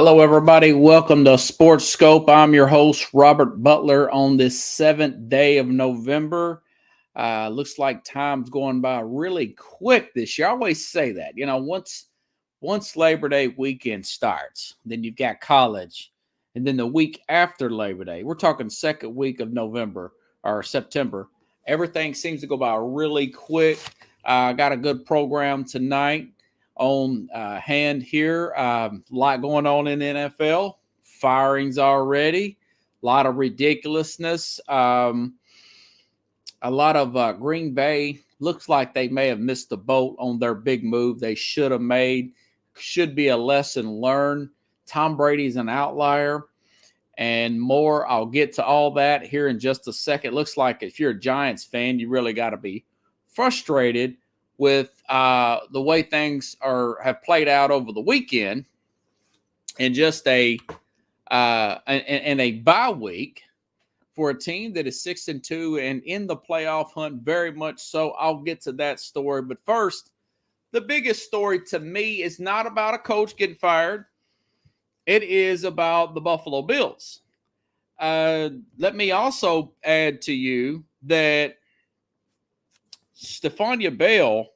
Hello, everybody. Welcome to Sports Scope. I'm your host, Robert Butler, on this 7th day of November. Looks like time's going by really quick this year. I always say that. Once Labor Day weekend starts, then you've got college, and then the week after Labor Day, we're talking second week of November or September. Everything seems to go by really quick. Got a good program tonight on hand here. A lot going on in the NFL. Firings already. A lot of ridiculousness. A lot of Green Bay. Looks like they may have missed the boat on their big move they should have made. Should be a lesson learned. Tom Brady's an outlier and more. I'll get to all that here in just a second. Looks like if you're a Giants fan, you really got to be frustrated with the way things have played out over the weekend, and just a bye week for a team that is 6-2 and in the playoff hunt, very much so. I'll get to that story, but first, the biggest story to me is not about a coach getting fired. It is about the Buffalo Bills. Let me also add to you that Stephania Bell,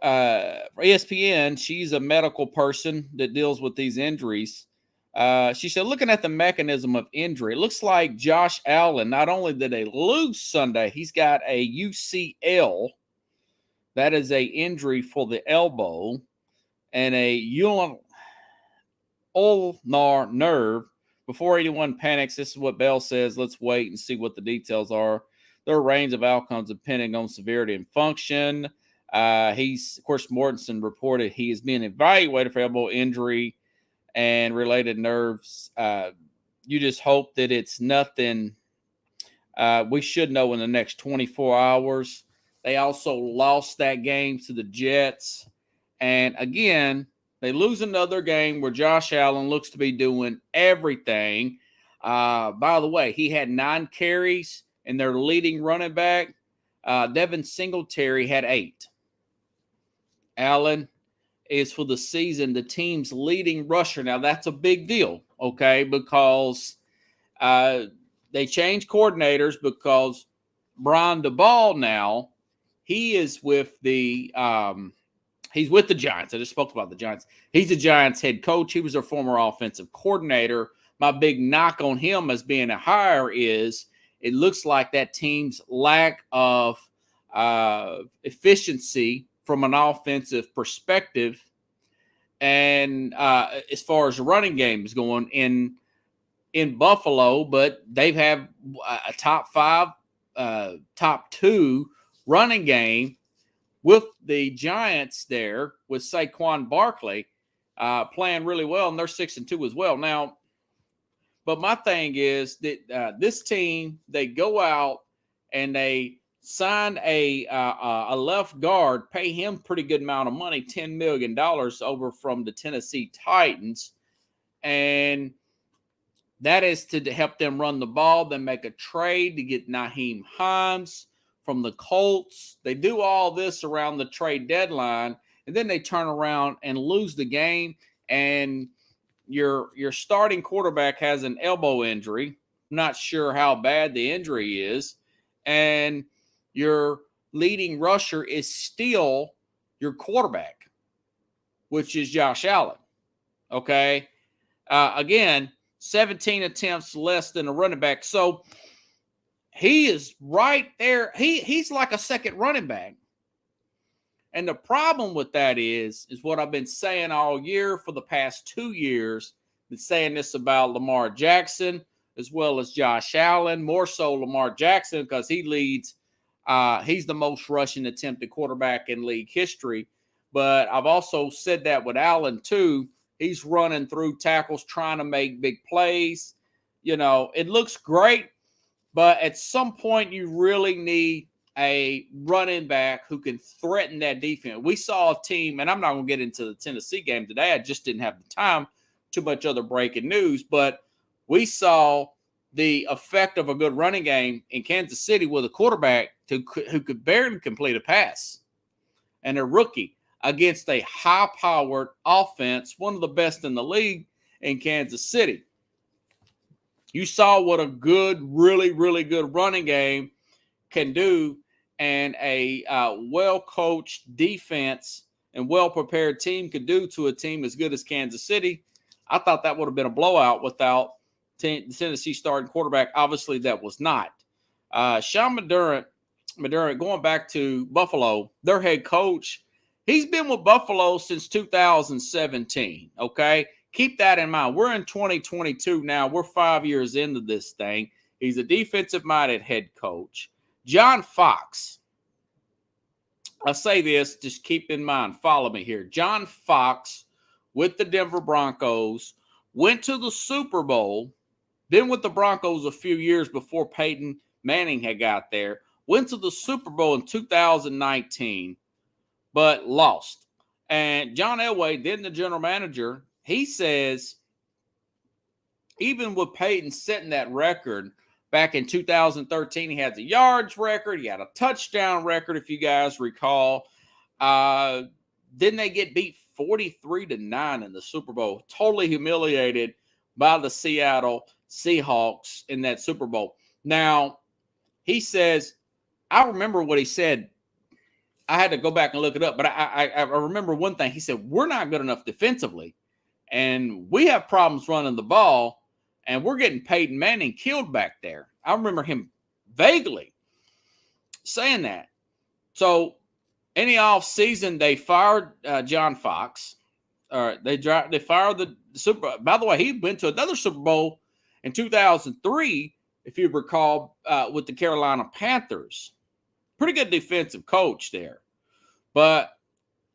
for ESPN, she's a medical person that deals with these injuries. She said, looking at the mechanism of injury, it looks like Josh Allen, not only did they lose Sunday, he's got a UCL. That is a injury for the elbow, and a ulnar nerve. Before anyone panics, this is what Bell says. Let's wait and see what the details are. There are a range of outcomes depending on severity and function. Of course, Mortensen reported he is being evaluated for elbow injury and related nerves. You just hope that it's nothing. We should know in the next 24 hours. They also lost that game to the Jets. And again, they lose another game where Josh Allen looks to be doing everything. By the way, he had 9 carries, and their leading running back, Devin Singletary, had 8. Allen is, for the season, the team's leading rusher. Now, that's a big deal, okay, because they changed coordinators because Brian DeBall now, he is with the he's with the Giants. I just spoke about the Giants. He's the Giants head coach. He was their former offensive coordinator. My big knock on him as being a hire is it looks like that team's lack of efficiency from an offensive perspective, and as far as the running game is going in Buffalo, but they've had a top 5, top 2 running game with the Giants there with Saquon Barkley playing really well, and they're 6-2 as well. Now, but my thing is that this team, they go out and they sign a left guard, pay him pretty good amount of money, $10 million over from the Tennessee Titans, and that is to help them run the ball. Then make a trade to get Naheem Hines from the Colts. They do all this around the trade deadline, and then they turn around and lose the game, and your starting quarterback has an elbow injury. I'm not sure how bad the injury is, and your leading rusher is still your quarterback, which is Josh Allen. Okay? Again, 17 attempts less than a running back. So he is right there. He's like a second running back. And the problem with that is what I've been saying all year for the past 2 years. Been saying this about Lamar Jackson as well as Josh Allen. More so Lamar Jackson because he leads. He's the most rushing attempted quarterback in league history. But I've also said that with Allen too. He's running through tackles, trying to make big plays. You know, it looks great, but at some point you really need a running back who can threaten that defense. We saw a team, and I'm not going to get into the Tennessee game today. I just didn't have the time. Too much other breaking news. But we saw the effect of a good running game in Kansas City with a quarterback who could barely complete a pass. And a rookie against a high-powered offense, one of the best in the league. in Kansas City. You saw what a good, really, really good running game can do, and a well-coached defense and well-prepared team could do to a team as good as Kansas City. I thought that would have been a blowout without Tennessee starting quarterback. Obviously, that was not. Sean McDermott, going back to Buffalo, their head coach, he's been with Buffalo since 2017, okay? Keep that in mind. We're in 2022 now. We're 5 years into this thing. He's a defensive-minded head coach. John Fox. I say this, just keep in mind, follow me here. John Fox with the Denver Broncos went to the Super Bowl, been with the Broncos a few years before Peyton Manning had got there, went to the Super Bowl in 2019, but lost. And John Elway, then the general manager, he says, even with Peyton setting that record back in 2013, he had the yards record. He had a touchdown record, if you guys recall. Then they get beat 43-9 in the Super Bowl. Totally humiliated by the Seattle Seahawks in that Super Bowl. Now, he says, I remember what he said. I had to go back and look it up, but I remember one thing. He said, we're not good enough defensively, and we have problems running the ball, and we're getting Peyton Manning killed back there. I remember him vaguely saying that. So, in the offseason, they fired John Fox. They fired the Super Bowl. By the way, he went to another Super Bowl in 2003, if you recall, with the Carolina Panthers. Pretty good defensive coach there. But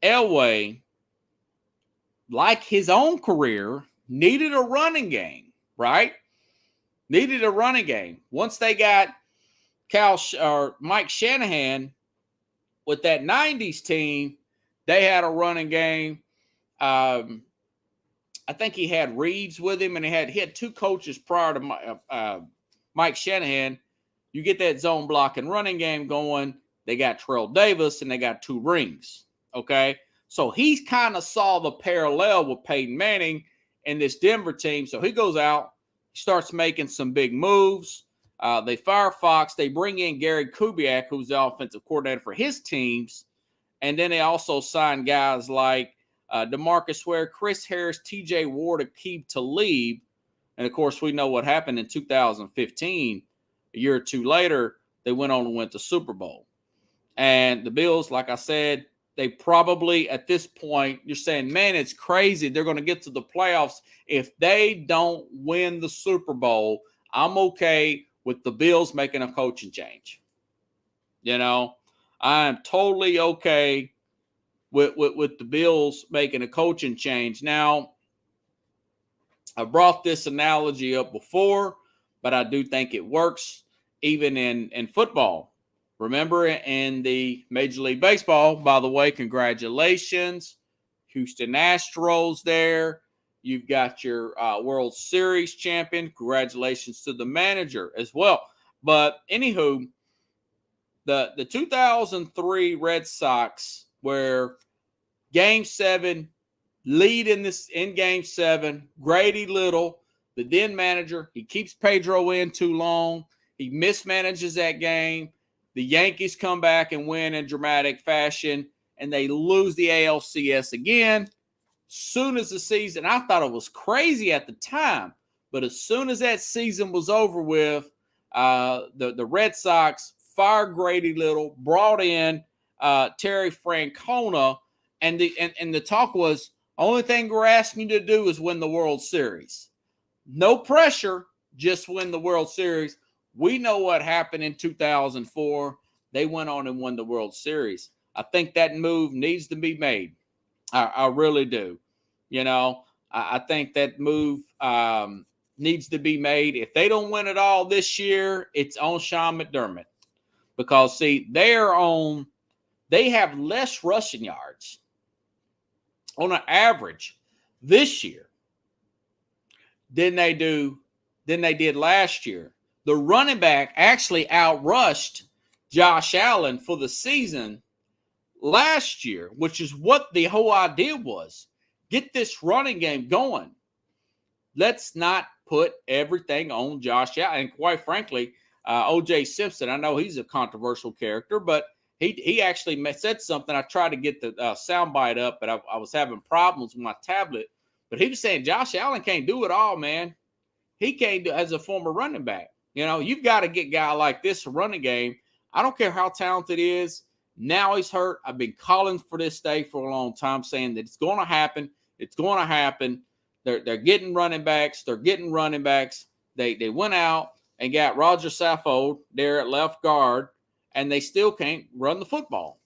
Elway, like his own career, needed a running game, right? Needed a running game. Once they got Mike Shanahan with that 90s team, they had a running game. I think he had Reeves with him, and he had two coaches prior to Mike Shanahan. You get that zone block and running game going. They got Terrell Davis, and they got two rings, okay? So he kind of saw the parallel with Peyton Manning and this Denver team. So he goes out, starts making some big moves. They fire Fox. They bring in Gary Kubiak, who's the offensive coordinator for his teams. And then they also sign guys like DeMarcus Ware, Chris Harris, TJ Ward, Aqib Talib. And, of course, we know what happened in 2015. A year or two later, they went on and went to Super Bowl. And the Bills, like I said, they probably, at this point, you're saying, man, it's crazy. They're going to get to the playoffs. If they don't win the Super Bowl, I'm okay with the Bills making a coaching change. You know, I'm totally okay with the Bills making a coaching change. Now, I brought this analogy up before, but I do think it works even in football. Remember, in the Major League Baseball, by the way, congratulations, Houston Astros there. You've got your World Series champion. Congratulations to the manager as well. But anywho, the 2003 Red Sox, where Game 7, lead in Game 7, Grady Little, the then manager, he keeps Pedro in too long. He mismanages that game. The Yankees come back and win in dramatic fashion, and they lose the ALCS again. Soon as the season, I thought it was crazy at the time, but as soon as that season was over with, the Red Sox fired Grady Little, brought in Terry Francona, and the talk was, only thing we're asking you to do is win the World Series. No pressure, just win the World Series. We know what happened in 2004. They went on and won the World Series. I think that move needs to be made. I really do. You know, I think that move needs to be made. If they don't win it all this year, it's on Sean McDermott. Because, see, they have less rushing yards on an average this year than they did last year. The running back actually outrushed Josh Allen for the season last year, which is what the whole idea was. Get this running game going. let's not put everything on Josh Allen. And quite frankly, O.J. Simpson, I know he's a controversial character, but he actually said something. I tried to get the soundbite up, but I was having problems with my tablet. But he was saying Josh Allen can't do it all, man. He can't do as a former running back. You know, you've got to get a guy like this running game. I don't care how talented he is. Now he's hurt. I've been calling for this day for a long time, saying that it's going to happen. It's going to happen. They're getting running backs. They're getting running backs. They went out and got Roger Saffold there at left guard, and they still can't run the football.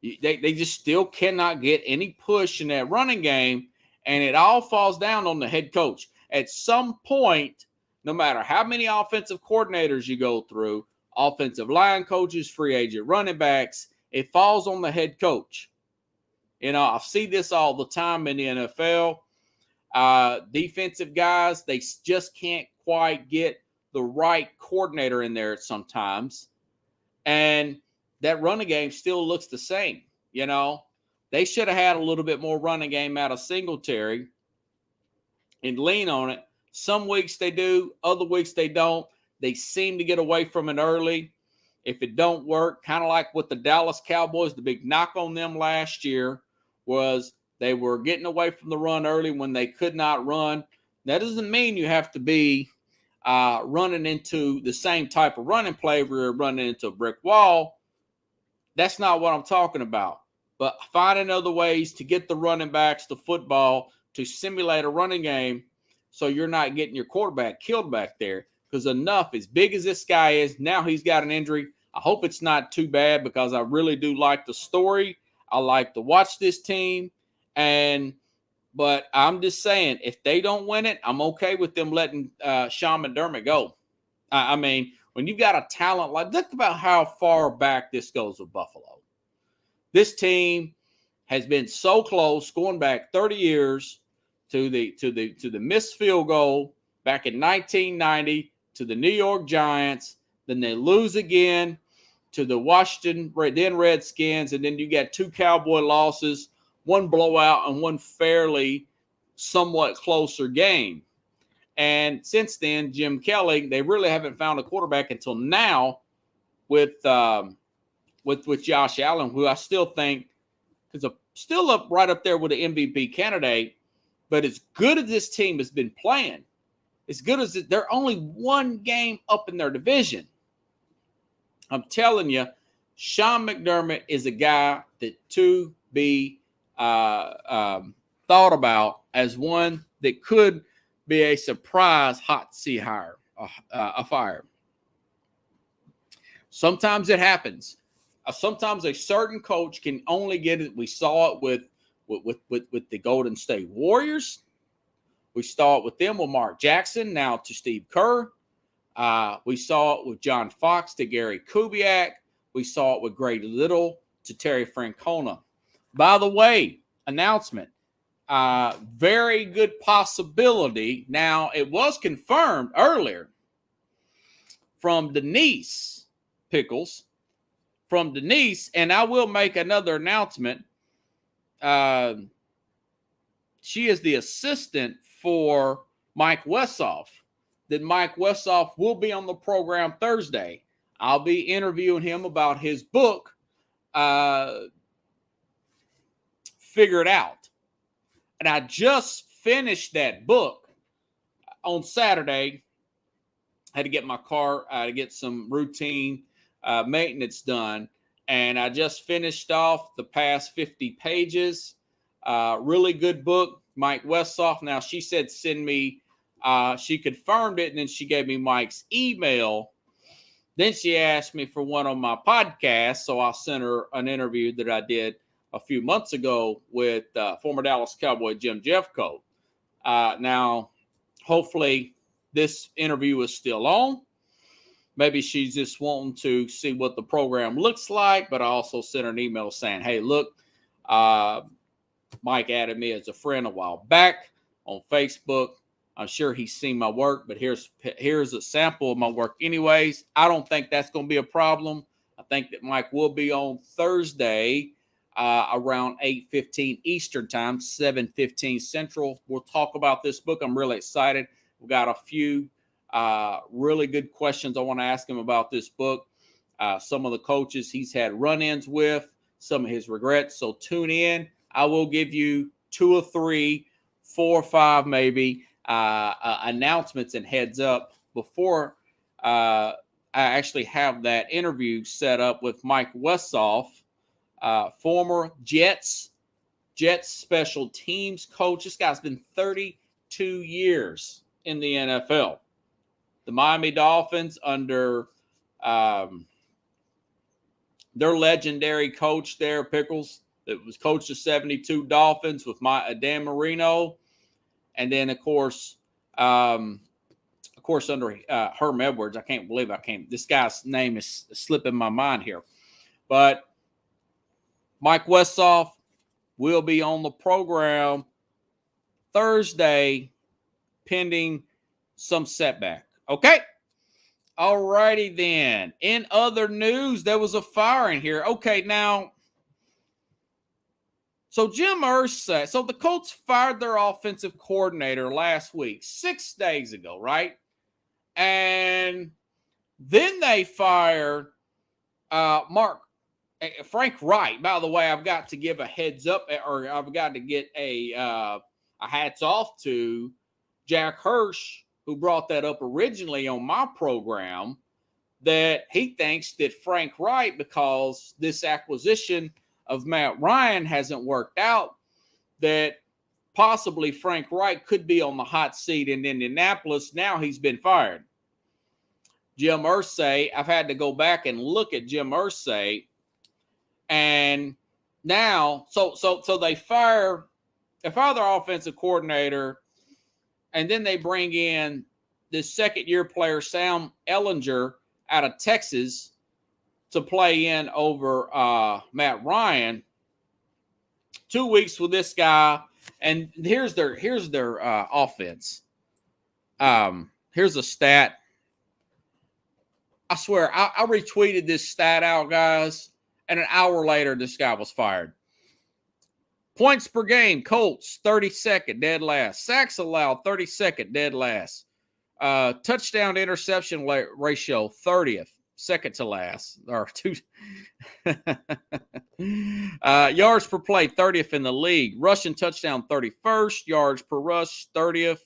They just still cannot get any push in that running game, and it all falls down on the head coach. At some point, no matter how many offensive coordinators you go through, offensive line coaches, free agent running backs, it falls on the head coach. You know, I see this all the time in the NFL. Defensive guys, they just can't quite get the right coordinator in there sometimes. And that running game still looks the same. You know, they should have had a little bit more running game out of Singletary and lean on it. Some weeks they do, other weeks they don't. They seem to get away from it early. If it don't work, kind of like with the Dallas Cowboys, the big knock on them last year was they were getting away from the run early when they could not run. That doesn't mean you have to be running into the same type of running play where you're running into a brick wall. That's not what I'm talking about. But finding other ways to get the running backs the football to simulate a running game so you're not getting your quarterback killed back there. Because enough, as big as this guy is, now he's got an injury. I hope it's not too bad because I really do like the story. I like to watch this team. But I'm just saying, if they don't win it, I'm okay with them letting Sean McDermott go. I mean, when you've got a talent like, look about how far back this goes with Buffalo. This team has been so close, going back 30 years to the missed field goal back in 1990 to the New York Giants. Then they lose again to the Washington Redskins, and then you got two Cowboy losses, one blowout and one fairly somewhat closer game. And since then, Jim Kelly, they really haven't found a quarterback until now with Josh Allen, who I still think is still up right up there with the MVP candidate. But as good as this team has been playing, as good as they're only one game up in their division. I'm telling you, Sean McDermott is a guy that to be thought about as one that could be a surprise hot seat hire, a fire. Sometimes it happens. Sometimes a certain coach can only get it. We saw it with the Golden State Warriors. We saw it with them with Mark Jackson, now to Steve Kerr. We saw it with John Fox to Gary Kubiak. We saw it with Grady Little to Terry Francona. By the way, announcement. Very good possibility. Now, it was confirmed earlier from Denise Pickles. From Denise, and I will make another announcement. She is the assistant for Mike Westhoff. That Mike Westhoff will be on the program Thursday. I'll be interviewing him about his book, Figure It Out. And I just finished that book on Saturday. I had to get my car, to get some routine maintenance done. And I just finished off the past 50 pages. Really good book, Mike Westhoff. Now, she said send me, she confirmed it, and then she gave me Mike's email. Then she asked me for one on my podcast, so I sent her an interview that I did a few months ago with former Dallas Cowboy Jim Jeffcoat. Now, hopefully this interview is still on. Maybe she's just wanting to see what the program looks like, but I also sent her an email saying, hey, look, Mike added me as a friend a while back on Facebook. I'm sure he's seen my work, but here's a sample of my work anyways. I don't think that's going to be a problem. I think that Mike will be on Thursday around 8:15 Eastern time, 7:15 Central. We'll talk about this book. I'm really excited. We've got a few really good questions I want to ask him about this book. Some of the coaches he's had run-ins with, some of his regrets. So tune in. I will give you 2 or 3, 4 or 5 maybe announcements and heads up before I actually have that interview set up with Mike Westhoff, former Jets special teams coach. This guy's been 32 years in the NFL. The Miami Dolphins under their legendary coach there, Pickles, that was coached the 72 Dolphins with Dan Marino. And then, of course, under Herm Edwards. I can't believe this guy's name is slipping my mind here. But Mike Westhoff will be on the program Thursday, pending some setback. Okay? All righty then. In other news, there was a fire in here. Okay, now, so Jim Irsay, so the Colts fired their offensive coordinator last week, 6 days ago, right? And then they fired Frank Wright. By the way, I've got to give a heads up, or I've got to get a hats off to Jack Hirsch, who brought that up originally on my program, that he thinks that Frank Wright, because this acquisition of Matt Ryan hasn't worked out, that possibly Frank Wright could be on the hot seat in Indianapolis. Now he's been fired. Jim Irsay, I've had to go back and look at Jim Irsay, and now, so they fire their offensive coordinator, and then they bring in this second-year player, Sam Ehlinger, out of Texas, to play in over Matt Ryan. 2 weeks with this guy, and here's their offense. Here's a stat. I swear, I retweeted this stat out, guys, and an hour later, this guy was fired. Points per game, Colts, 32nd, dead last. Sacks allowed, 32nd, dead last. Touchdown to interception ratio, 30th, second to last. Or two. Yards per play, 30th in the league. Rushing touchdown, 31st. Yards per rush, 30th,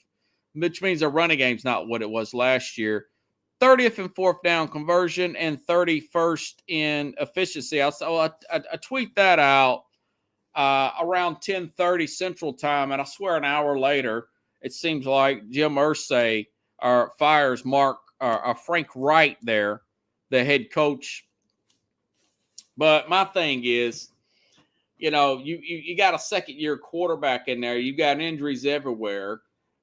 which means their running game's not what it was last year. 30th in fourth down conversion and 31st in efficiency. I tweet that out around 10:30 Central Time, and I swear an hour later, it seems like Jim Irsay fires Frank Wright there, the head coach. But my thing is, you got a second-year quarterback in there. You got injuries everywhere.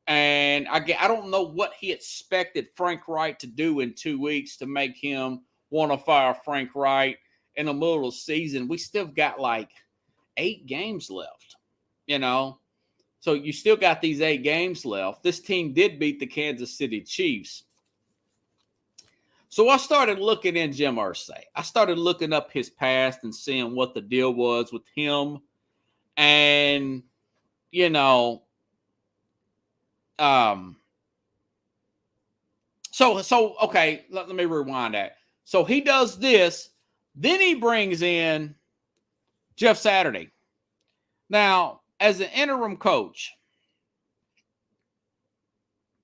And I don't know what he expected Frank Wright to do in 2 weeks to make him want to fire Frank Wright in the middle of the season. We still got like 8 games left, So you still got these 8 games left. This team did beat the Kansas City Chiefs. So I started looking in Jim Irsay. I started looking up his past and seeing what the deal was with him. And, okay, let me rewind that. So he does this, then he brings in Jeff Saturday. Now, as an interim coach,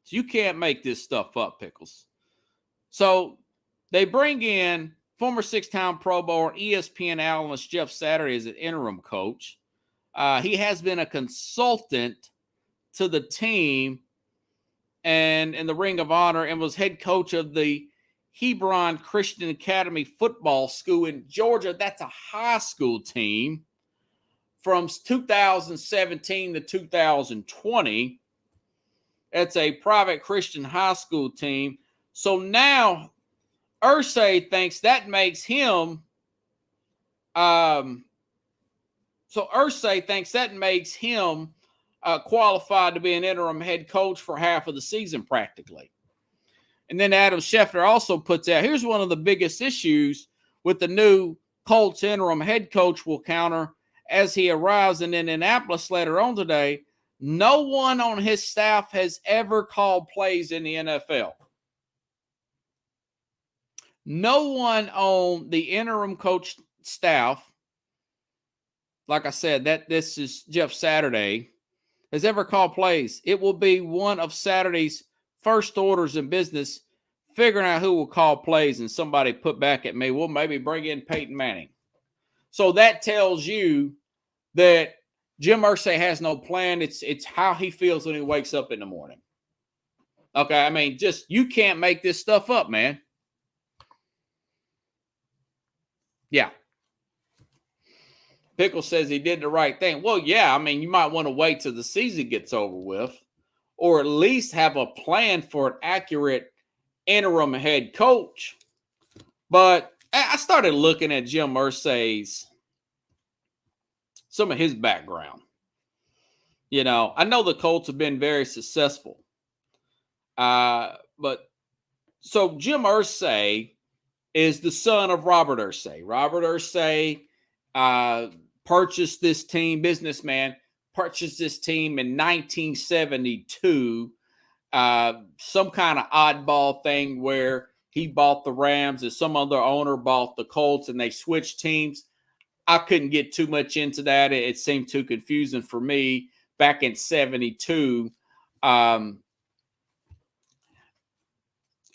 you can't make this stuff up, Pickles. So they bring in former 6-time Pro Bowl and ESPN analyst Jeff Saturday as an interim coach. He has been a consultant to the team and in the Ring of Honor, and was head coach of the Hebron Christian Academy football school in Georgia. That's a high school team from 2017 to 2020. It's a private Christian high school team. So now Irsay thinks that makes him qualified to be an interim head coach for half of the season practically. And then Adam Schefter also puts out, here's one of the biggest issues with the new Colts interim head coach will counter as he arrives in Indianapolis later on today, no one on his staff has ever called plays in the NFL. No one on the interim coach staff, like I said, that this is Jeff Saturday, has ever called plays. It will be one of Saturday's first orders in business, figuring out who will call plays, and somebody put back at me, we'll maybe bring in Peyton Manning. So that tells you that Jim Irsay has no plan. It's how he feels when he wakes up in the morning. Okay, I mean, just you can't make this stuff up, man. Yeah. Pickle says he did the right thing. Well, yeah, I mean, you might want to wait till the season gets over with, or at least have a plan for an accurate interim head coach. But I started looking at Jim Irsay's, some of his background. You know, I know the Colts have been very successful. But so Jim Irsay is the son of Robert Irsay. Robert Irsay purchased this team, businessman, purchased this team in 1972. Some kind of oddball thing where he bought the Rams and some other owner bought the Colts and they switched teams. I couldn't get too much into that. It seemed too confusing for me back in 72. It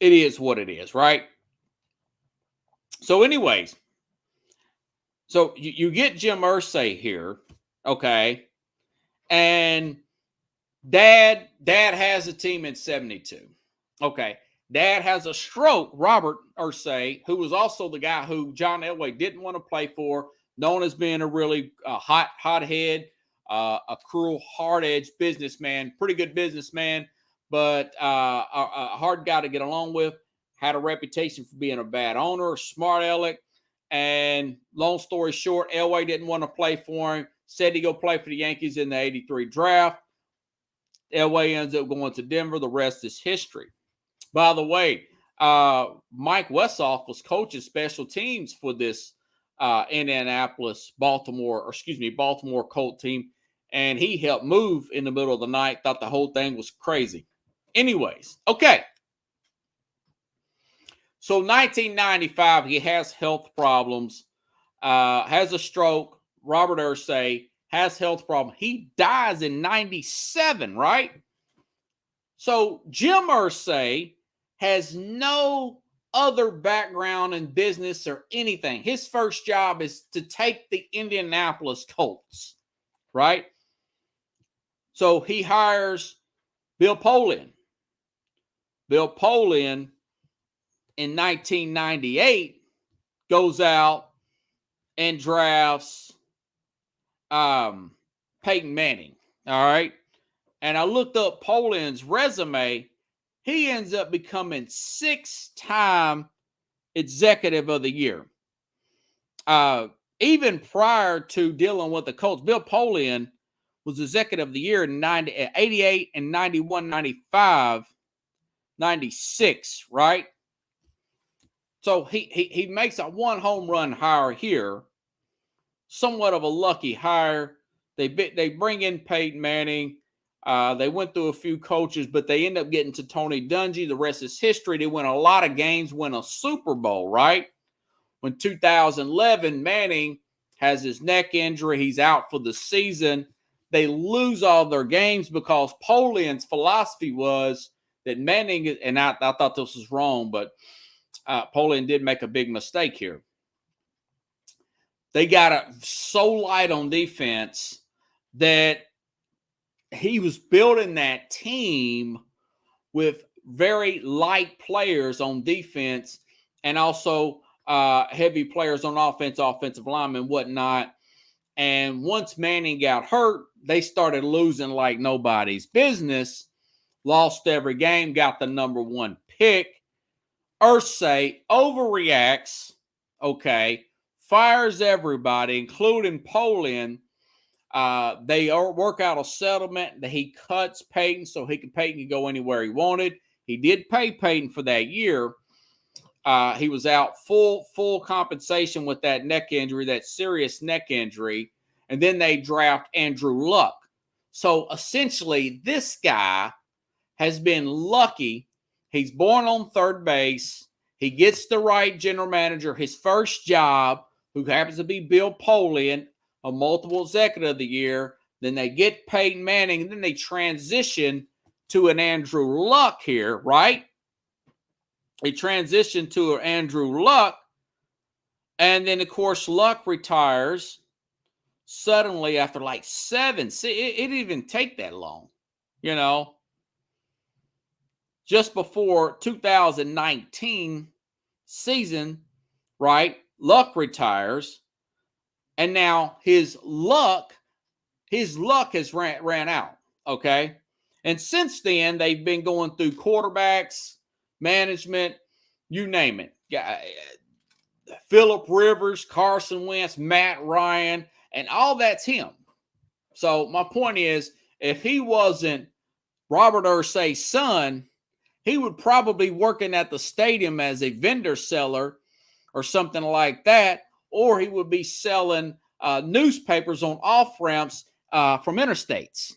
is what it is, right? So anyways, so you get Jim Irsay here, okay, and Dad has a team in 72. Okay, Dad has a stroke, Robert Irsay, who was also the guy who John Elway didn't want to play for, known as being a really hothead, a cruel, hard-edged businessman, pretty good businessman, but a hard guy to get along with, had a reputation for being a bad owner, smart aleck, and long story short, Elway didn't want to play for him, said he'd go play for the Yankees in the 83 draft. Elway ends up going to Denver. The rest is history. By the way, Mike Westhoff was coaching special teams for this Baltimore Colt team, and he helped move in the middle of the night. Thought the whole thing was crazy. Anyways, okay. So 1995, he has health problems, has a stroke. Robert Irsay has health problems. He dies in 97, right? So Jim Irsay has no other background in business or anything. His first job is to take the Indianapolis Colts, right? So he hires Bill Polian. Bill Polian in 1998 goes out and drafts Peyton Manning, all right? And I looked up Polian's resume. He ends up becoming 6-time executive of the year. Even prior to dealing with the Colts, Bill Polian was executive of the year in 88 and 91, 95, 96, right? So he makes a one home run hire here, somewhat of a lucky hire. They bring in Peyton Manning. They went through a few coaches, but they end up getting to Tony Dungy. The rest is history. They win a lot of games, win a Super Bowl, right? When 2011, Manning has his neck injury. He's out for the season. They lose all their games because Polian's philosophy was that Manning, and I thought this was wrong, but Polian did make a big mistake here. They got so light on defense that he was building that team with very light players on defense and also heavy players on offense, offensive linemen, whatnot. And once Manning got hurt, they started losing like nobody's business, lost every game, got the number one pick. Irsay overreacts, okay, fires everybody, including Polian. They work out a settlement that he cuts Peyton so Peyton can go anywhere he wanted. He did pay Peyton for that year. He was out full compensation with that neck injury, that serious neck injury. and then they draft Andrew Luck. So essentially, this guy has been lucky. He's born on third base. He gets the right general manager, his first job, who happens to be Bill Polian, a multiple executive of the year. Then they get Peyton Manning, and then they transition to an Andrew Luck here, right? They transition to an Andrew Luck, and then, of course, Luck retires suddenly after like 7. See, it didn't even take that long, you know. Just before 2019 season, right? Luck retires, and now his luck has ran out, okay? And since then, they've been going through quarterbacks, management, you name it. Phillip Rivers, Carson Wentz, Matt Ryan, and all that's him. So my point is, if he wasn't Robert Irsay's son, he would probably be working at the stadium as a vendor seller or something like that, or he would be selling newspapers on off-ramps from interstates.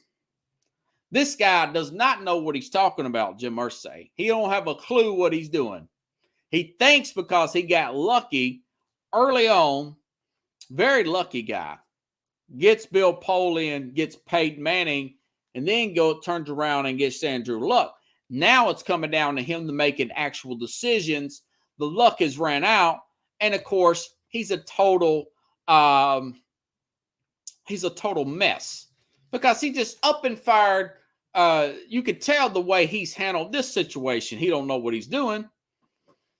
This guy does not know what he's talking about, Jim Irsay. He don't have a clue what he's doing. He thinks because he got lucky early on, very lucky guy, gets Bill Polian, gets Peyton Manning, and then turns around and gets Andrew Luck. Now it's coming down to him to making actual decisions. The luck has ran out, and of course, he's a total mess because he just up and fired. You could tell the way he's handled this situation. He don't know what he's doing.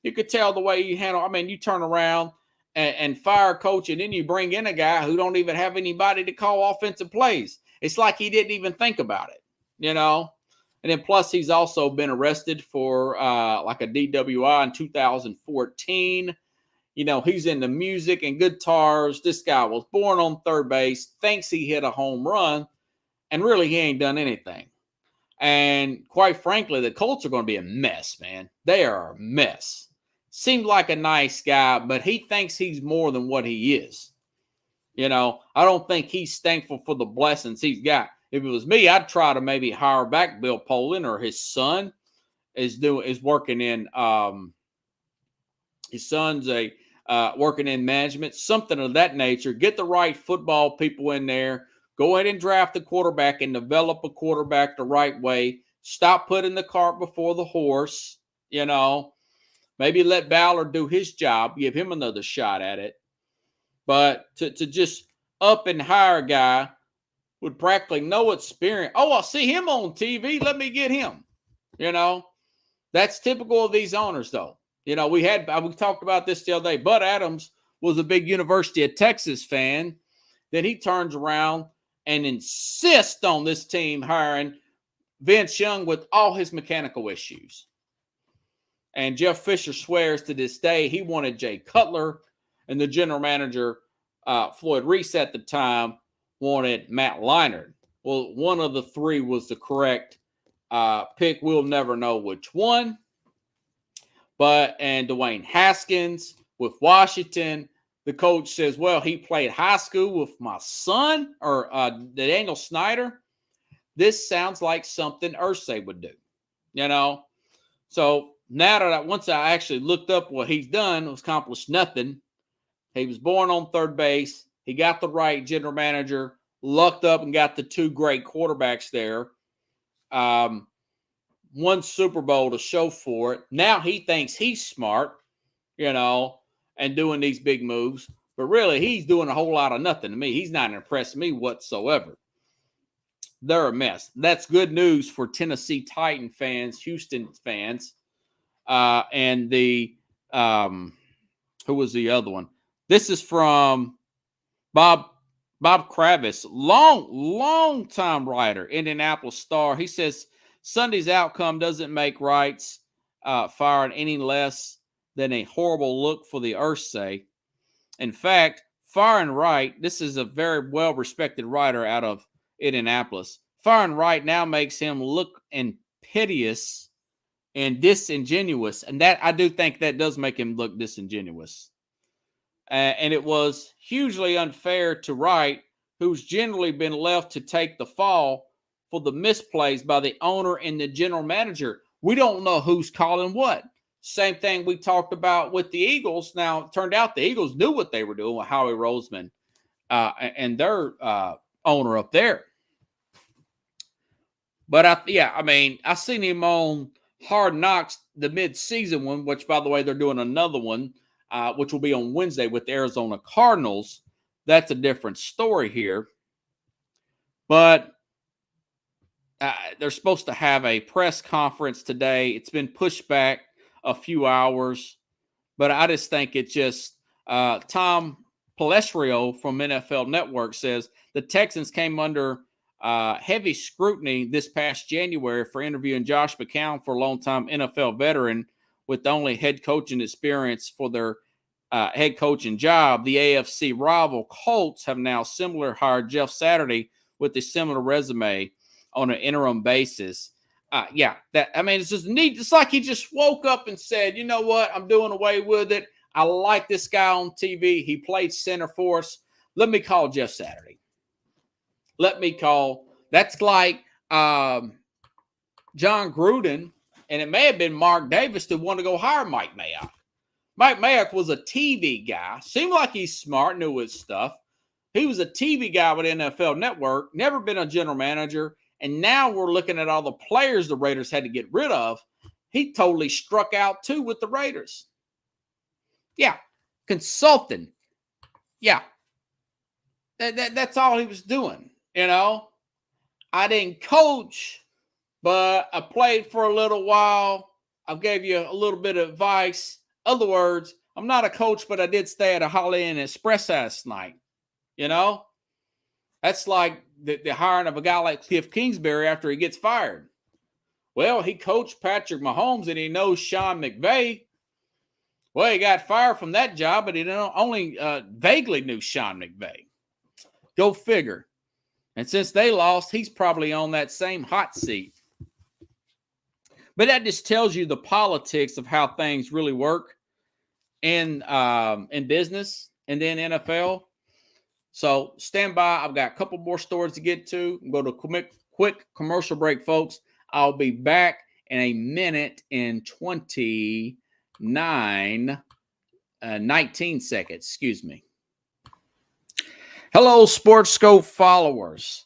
You could tell the way he handled. I mean, you turn around and fire a coach, and then you bring in a guy who don't even have anybody to call offensive plays. It's like he didn't even think about it, you know. And then plus he's also been arrested for like a DWI in 2014. You know, he's into music and guitars. This guy was born on third base, thinks he hit a home run, and really he ain't done anything. And quite frankly, the Colts are going to be a mess, man. They are a mess. Seemed like a nice guy, but he thinks he's more than what he is. You know, I don't think he's thankful for the blessings he's got. If it was me, I'd try to maybe hire back Bill Polian, or his son is working in his son's working in management, something of that nature. Get the right football people in there. Go ahead and draft the quarterback and develop a quarterback the right way. Stop putting the cart before the horse, you know. Maybe let Ballard do his job, give him another shot at it. But to just up and hire a guy with practically no experience. Oh, I see him on TV. Let me get him. You know, that's typical of these owners, though. You know, we talked about this the other day. Bud Adams was a big University of Texas fan. Then he turns around and insists on this team hiring Vince Young with all his mechanical issues. And Jeff Fisher swears to this day he wanted Jay Cutler, and the general manager, Floyd Reese at the time, wanted Matt Leinart. Well, one of the three was the correct pick. We'll never know which one. And Dwayne Haskins with Washington, the coach says, well, he played high school with my son, or Daniel Snyder. This sounds like something Irsay would do, you know. So now that once I actually looked up what he's done, it was accomplished nothing. He was born on third base. He got the right general manager, lucked up and got the two great quarterbacks there. Won Super Bowl to show for it. Now he thinks he's smart, you know, and doing these big moves. But really, he's doing a whole lot of nothing to me. He's not impressed me whatsoever. They're a mess. That's good news for Tennessee Titan fans, Houston fans, and the who was the other one? This is from Bob Kravis, long time writer, Indianapolis Star. He says Sunday's outcome doesn't make rights firing any less than a horrible look for the Irsay. In fact, firing Wright, this is a very well-respected writer out of Indianapolis. Firing Wright now makes him look piteous and disingenuous, and that I do think that does make him look disingenuous. And it was hugely unfair to Wright, who's generally been left to take the fall for the misplays by the owner and the general manager. We don't know who's calling what. Same thing we talked about with the Eagles. Now, it turned out the Eagles knew what they were doing with Howie Roseman and their owner up there. But I seen him on Hard Knocks, the mid-season one, which, by the way, they're doing another one, which will be on Wednesday with the Arizona Cardinals. That's a different story here. But they're supposed to have a press conference today. It's been pushed back a few hours. But I just think it's just Tom Pelissero from NFL Network says the Texans came under heavy scrutiny this past January for interviewing Josh McCown for a long-time NFL veteran with only head coaching experience for their head coaching job. The AFC rival Colts have now similar hired Jeff Saturday with a similar resume on an interim basis. It's just neat. It's like he just woke up and said, you know what? I'm doing away with it. I like this guy on TV. He played center for us. Let me call Jeff Saturday. That's like John Gruden, and it may have been Mark Davis that wanted to go hire Mike Mayock. Mike Mayock was a TV guy. Seemed like he's smart, knew his stuff. He was a TV guy with NFL Network, never been a general manager. And now we're looking at all the players the Raiders had to get rid of. He totally struck out, too, with the Raiders. Yeah. Consulting. Yeah. That's all he was doing, you know. I didn't coach, but I played for a little while. I gave you a little bit of advice. Other words, I'm not a coach, but I did stay at a Holiday Inn Express last night, you know. That's like the hiring of a guy like Cliff Kingsbury after he gets fired. Well, he coached Patrick Mahomes and he knows Sean McVay. Well, he got fired from that job, but he only vaguely knew Sean McVay. Go figure. And since they lost, he's probably on that same hot seat. But that just tells you the politics of how things really work in business and then NFL. So stand by. I've got a couple more stories to get to. Go to quick commercial break, folks. I'll be back in a minute and 19 seconds. Excuse me. Hello, Sports Scope followers.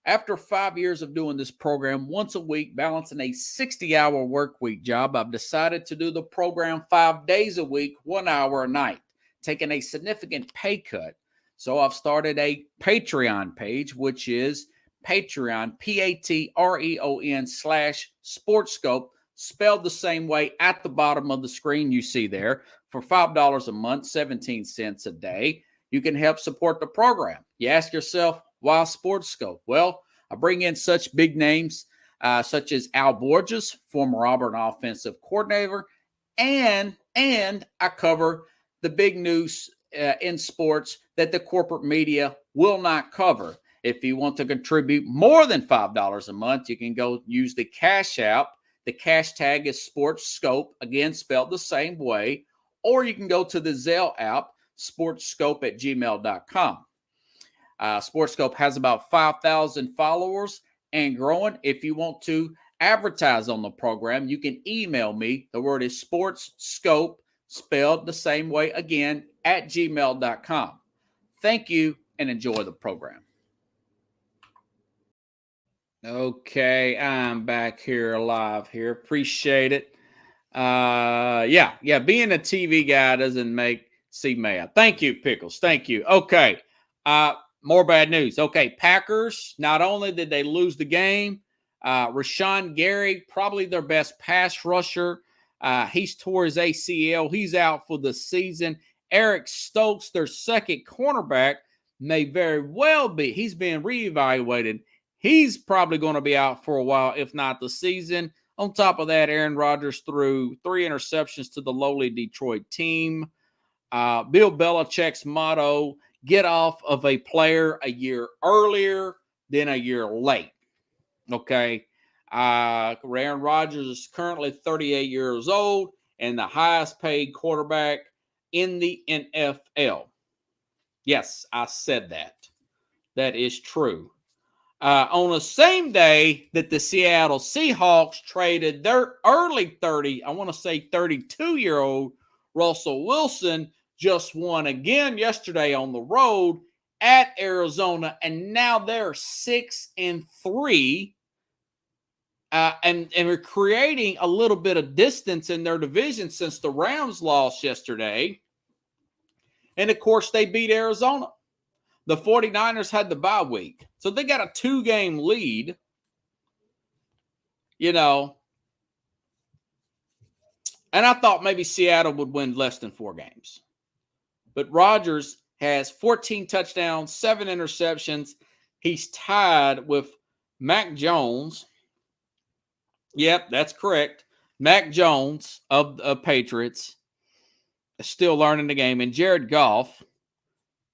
After 5 years of doing this program once a week, balancing a 60-hour work week job, I've decided to do the program 5 days a week, 1 hour a night, taking a significant pay cut. So I've started a Patreon page, which is Patreon, Patreon/SportsScope, spelled the same way at the bottom of the screen you see there. For $5 a month, 17 cents a day, you can help support the program. You ask yourself, why SportsScope? Well, I bring in such big names such as Al Borges, former Auburn offensive coordinator, and I cover the big news in sports that the corporate media will not cover. If you want to contribute more than $5 a month, you can go use the Cash App. The cash tag is SportsScope, again, spelled the same way. Or you can go to the Zelle app, sportscope@gmail.com. SportsScope has about 5,000 followers and growing. If you want to advertise on the program, you can email me. The word is SportsScope, spelled the same way again, @gmail.com. Thank you and enjoy the program. Okay, I'm back here live here. Appreciate it. Being a TV guy doesn't make C mad. Thank you, Pickles. Thank you. Okay. More bad news. Okay, Packers, not only did they lose the game, Rashawn Gary, probably their best pass rusher. He's tore his ACL. He's out for the season. Eric Stokes, their second cornerback, may very well be. He's being reevaluated. He's probably going to be out for a while, if not the season. On top of that, Aaron Rodgers threw 3 interceptions to the lowly Detroit team. Bill Belichick's motto, get off of a player a year earlier than a year late. Okay. Aaron Rodgers is currently 38 years old and the highest paid quarterback in the NFL. Yes, I said that. That is true. On the same day that the Seattle Seahawks traded their early 32-year-old Russell Wilson, just won again yesterday on the road at Arizona, and now they're 6-3. And we're creating a little bit of distance in their division since the Rams lost yesterday. And, of course, they beat Arizona. The 49ers had the bye week. So they got a 2-game lead. And I thought maybe Seattle would win less than 4 games. But Rodgers has 14 touchdowns, 7 interceptions. He's tied with Mac Jones. Yep, that's correct. Mac Jones of the Patriots is still learning the game. And Jared Goff.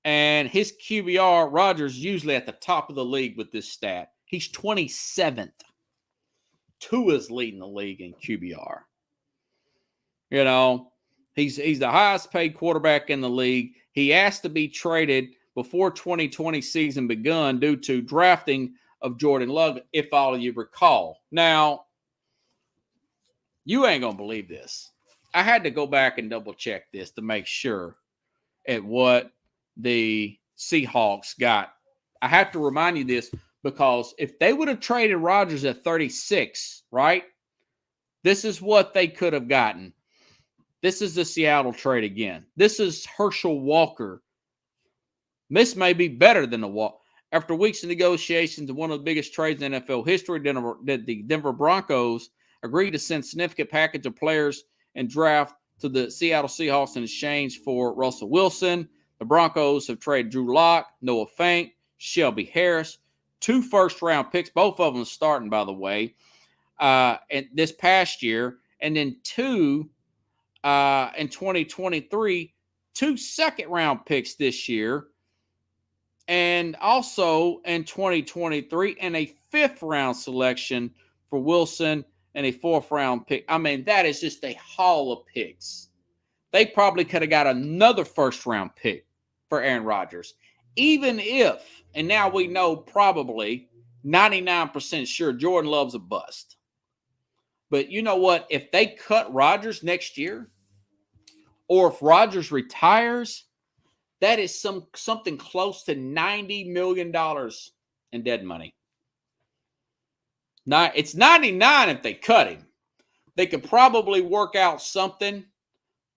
And his QBR, Rodgers, usually at the top of the league with this stat. He's 27th. Tua is leading the league in QBR. He's the highest paid quarterback in the league. He asked to be traded before 2020 season begun due to drafting of Jordan Love, if all of you recall. Now, you ain't going to believe this. I had to go back and double check this to make sure at what the Seahawks got. I have to remind you this because if they would have traded Rodgers at 36, right? This is what they could have gotten. This is the Seattle trade again. This is Herschel Walker. This may be better than the Walker. After weeks of negotiations and one of the biggest trades in NFL history, the Denver Broncos agreed to send a significant package of players and draft to the Seattle Seahawks in exchange for Russell Wilson. The Broncos have traded Drew Lock, Noah Fant, Shelby Harris, 2 first-round picks, both of them starting, by the way, and this past year, and then 2 in 2023, 2 second-round picks this year, and also in 2023, and a 5th-round selection for Wilson and a 4th-round pick. I mean, that is just a haul of picks. They probably could have got another first-round pick for Aaron Rodgers. Even if, and now we know probably 99% sure Jordan Love's a bust. But you know what? If they cut Rodgers next year, or if Rodgers retires, that is something close to $90 million in dead money. Now, it's 99 if they cut him. They could probably work out something,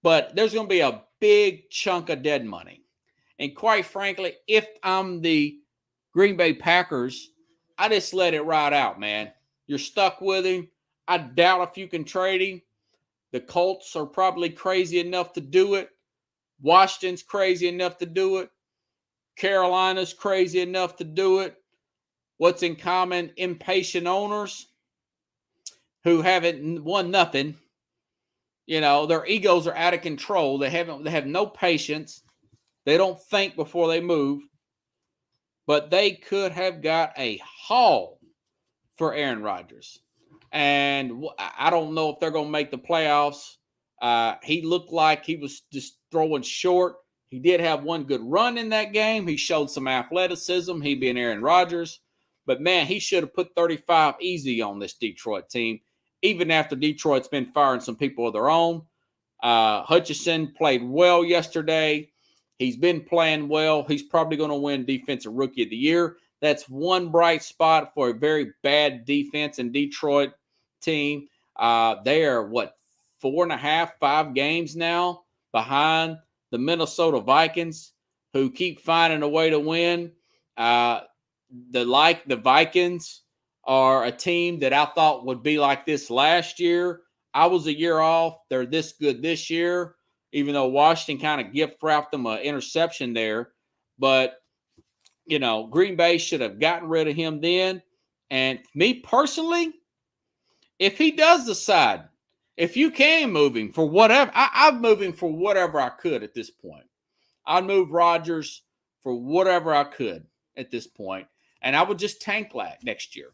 but there's going to be a big chunk of dead money. And quite frankly, if I'm the Green Bay Packers, I just let it ride out, man. You're stuck with him. I doubt if you can trade him. The Colts are probably crazy enough to do it. Washington's crazy enough to do it. Carolina's crazy enough to do it. What's in common? Impatient owners who haven't won nothing. Their egos are out of control. They have no patience. They don't think before they move. But they could have got a haul for Aaron Rodgers. And I don't know if they're going to make the playoffs. He looked like he was just throwing short. He did have one good run in that game. He showed some athleticism, he being Aaron Rodgers. But, man, he should have put 35 easy on this Detroit team, even after Detroit's been firing some people of their own. Hutchinson played well yesterday. He's been playing well. He's probably going to win Defensive Rookie of the Year. That's one bright spot for a very bad defense in Detroit team. They are, 4.5, 5 games now behind the Minnesota Vikings, who keep finding a way to win. The Vikings are a team that I thought would be like this last year. I was a year off. They're this good this year, even though Washington kind of gift-wrapped them an interception there. But, Green Bay should have gotten rid of him then. And me personally, if he does decide, if you can move him for whatever, I'd move him for whatever I could at this point. I'd move Rodgers for whatever I could at this point. And I would just tank next year.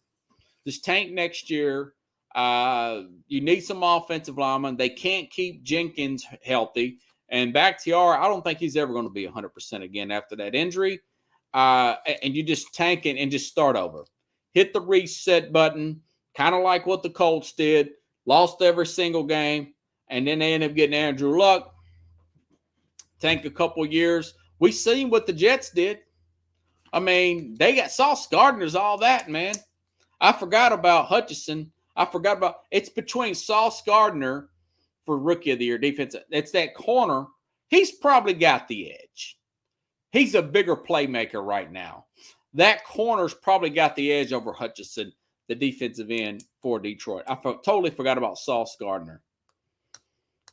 Just tank next year. You need some offensive linemen. They can't keep Jenkins healthy. And Bakhtiari, I don't think he's ever going to be 100% again after that injury. and you just tank it and just start over. Hit the reset button, kind of like what the Colts did. Lost every single game, and then they ended up getting Andrew Luck. Tank a couple years. We seen what the Jets did. I mean, they got Sauce Gardner's all that, man. I forgot about Hutchinson. I forgot about it's between Sauce Gardner for Rookie of the Year defense. It's that corner. He's probably got the edge. He's a bigger playmaker right now. That corner's probably got the edge over Hutchinson, the defensive end for Detroit. I totally forgot about Sauce Gardner.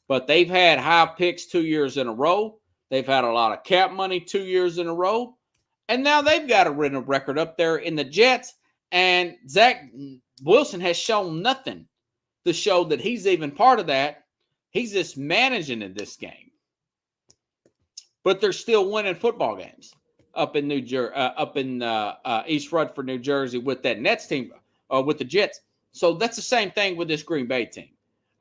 But they've had high picks 2 years in a row. They've had a lot of cap money 2 years in a row. And now they've got a written record up there in the Jets. And Zach Wilson has shown nothing to show that he's even part of that. He's just managing in this game. But they're still winning football games up in East Rutherford, New Jersey with that Nets team, with the Jets. So that's the same thing with this Green Bay team.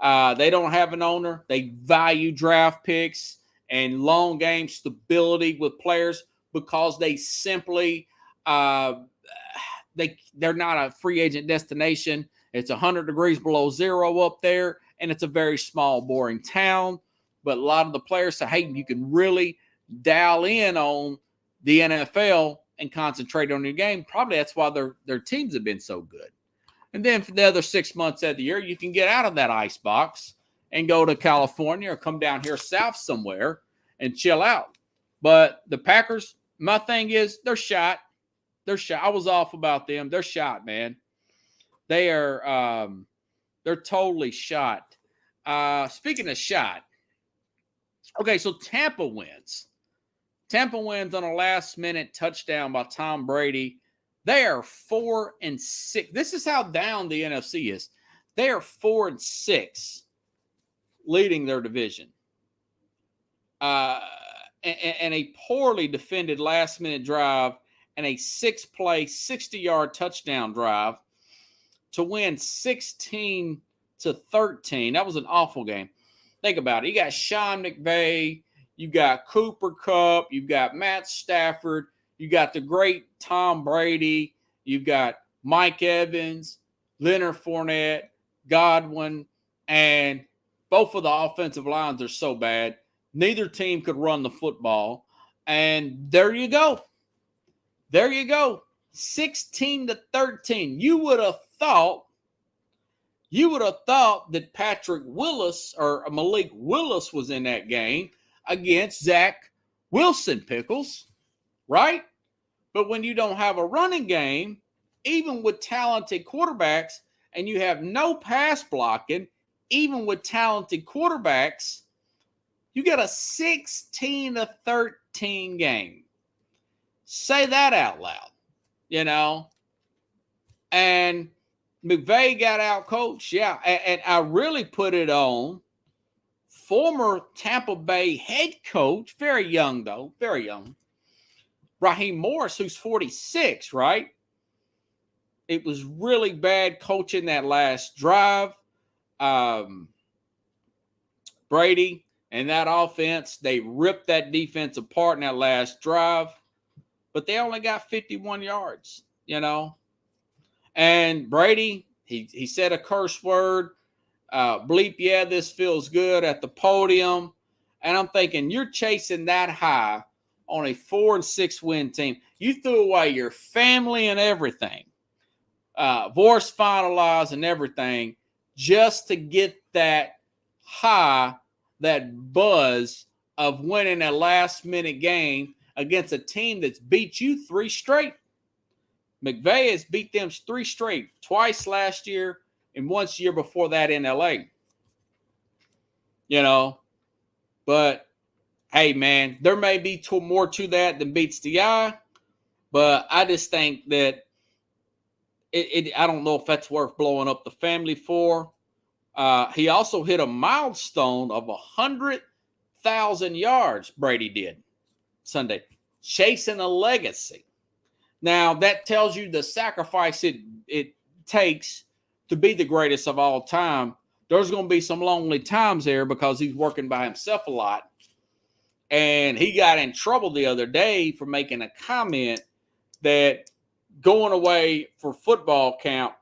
They don't have an owner. They value draft picks and long game stability with players because they simply they're not a free agent destination. It's 100 degrees below zero up there, and it's a very small, boring town. But a lot of the players say, hey, you can really dial in on the NFL and concentrate on your game. Probably that's why their teams have been so good. And then for the other 6 months of the year, you can get out of that ice box and go to California or come down here south somewhere and chill out. But the Packers, my thing is, they're shot. They're shot. I was off about them. They're shot, man. They're totally shot. Speaking of shot, okay, so Tampa wins. Tampa wins on a last-minute touchdown by Tom Brady. They are 4-6. This is how down the NFC is. They are 4-6, leading their division. And a poorly defended last-minute drive and a 6-play, 60-yard touchdown drive to win 16-13. That was an awful game. Think about it. You got Sean McVay, you got Cooper Kupp, you got Matt Stafford, you got the great Tom Brady, you got Mike Evans, Leonard Fournette, Godwin, and both of the offensive lines are so bad. Neither team could run the football. And there you go. There you go. 16-13. You would have thought that Patrick Willis or Malik Willis was in that game against Zach Wilson, Pickles, right? But when you don't have a running game, even with talented quarterbacks, and you have no pass blocking, even with talented quarterbacks, you get a 16-13 game. Say that out loud, you know. And McVay got out coached, yeah. And I really put it on former Tampa Bay head coach, very young though, very young, Raheem Morris, who's 46, right? It was really bad coaching that last drive. Brady and that offense, they ripped that defense apart in that last drive, but they only got 51 yards, you know. And Brady, he said a curse word, bleep, yeah, this feels good at the podium. And I'm thinking, you're chasing that high on a 4-6 win team. You threw away your family and everything, divorce finalized and everything, just to get that high, that buzz of winning a last-minute game against a team that's beat you 3 straight. McVay has beat them 3 straight, twice last year and once year before that in L.A. You know, but hey, man, there may be more to that than beats the eye, but I just think that I don't know if that's worth blowing up the family for. He also hit a milestone of 100,000 yards, Brady did Sunday, chasing a legacy. Now, that tells you the sacrifice it takes to be the greatest of all time. There's going to be some lonely times there because he's working by himself a lot. And he got in trouble the other day for making a comment that going away for football camp,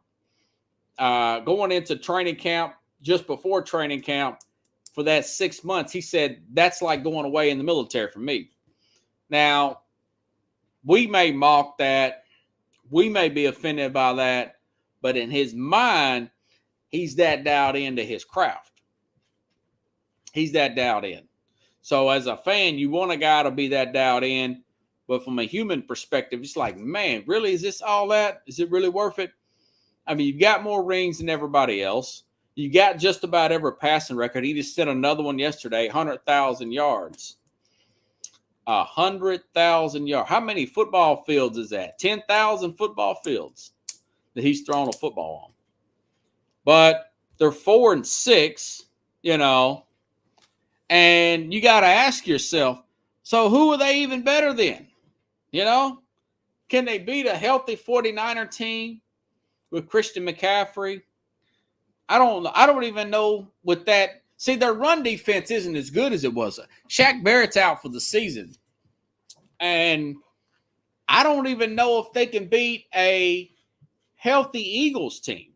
going into training camp, just before training camp for that 6 months, he said, that's like going away in the military for me. Now, we may mock that. We may be offended by that. But in his mind, he's that dialed into his craft. He's that dialed in. So as a fan, you want a guy to be that dialed in. But from a human perspective, it's like, man, really? Is this all that? Is it really worth it? I mean, you've got more rings than everybody else. You got just about every passing record. He just set another one yesterday, 100,000 yards. 100,000 yards. How many football fields is that? 10,000 football fields that he's thrown a football on. But they're 4-6, you know, and you got to ask yourself, so who are they even better than? You know, can they beat a healthy 49er team with Christian McCaffrey? I don't even know what that. See, their run defense isn't as good as it was. Shaq Barrett's out for the season. And I don't even know if they can beat a healthy Eagles team.